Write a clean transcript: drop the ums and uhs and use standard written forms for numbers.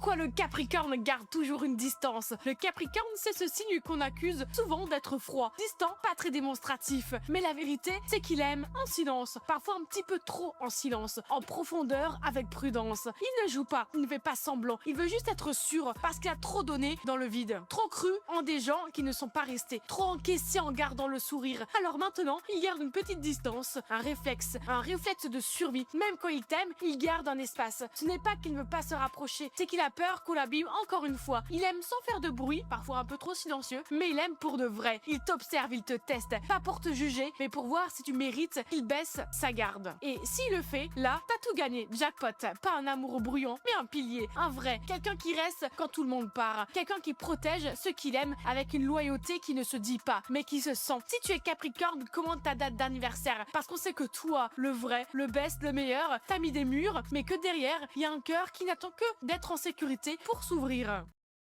Pourquoi le Capricorne garde toujours une distance? Le Capricorne, c'est ce signe qu'on accuse souvent d'être froid, distant, pas très démonstratif. Mais la vérité, c'est qu'il aime en silence, parfois un petit peu trop en silence, en profondeur, avec prudence. Il ne joue pas, il ne fait pas semblant, il veut juste être sûr parce qu'il a trop donné dans le vide, trop cru en des gens qui ne sont pas restés, trop encaissé en gardant le sourire. Alors maintenant, il garde une petite distance, un réflexe de survie. Même quand il t'aime, il garde un espace. Ce n'est pas qu'il ne veut pas se rapprocher, c'est qu'il a peur qu'on l'abîme encore une fois. Il aime sans faire de bruit, parfois un peu trop silencieux, mais il aime pour de vrai. Il t'observe, il te teste, pas pour te juger, mais pour voir si tu mérites. Il baisse sa garde. Et s'il le fait, là, t'as tout gagné. Jackpot. Pas un amour brouillon, mais un pilier, un vrai. Quelqu'un qui reste quand tout le monde part. Quelqu'un qui protège ceux qu'il aime avec une loyauté qui ne se dit pas, mais qui se sent. Si tu es Capricorne, commande ta date d'anniversaire. Parce qu'on sait que toi, le vrai, le best, le meilleur, t'as mis des murs, mais que derrière, il y a un cœur qui n'attend que d'être en sécurité pour s'ouvrir.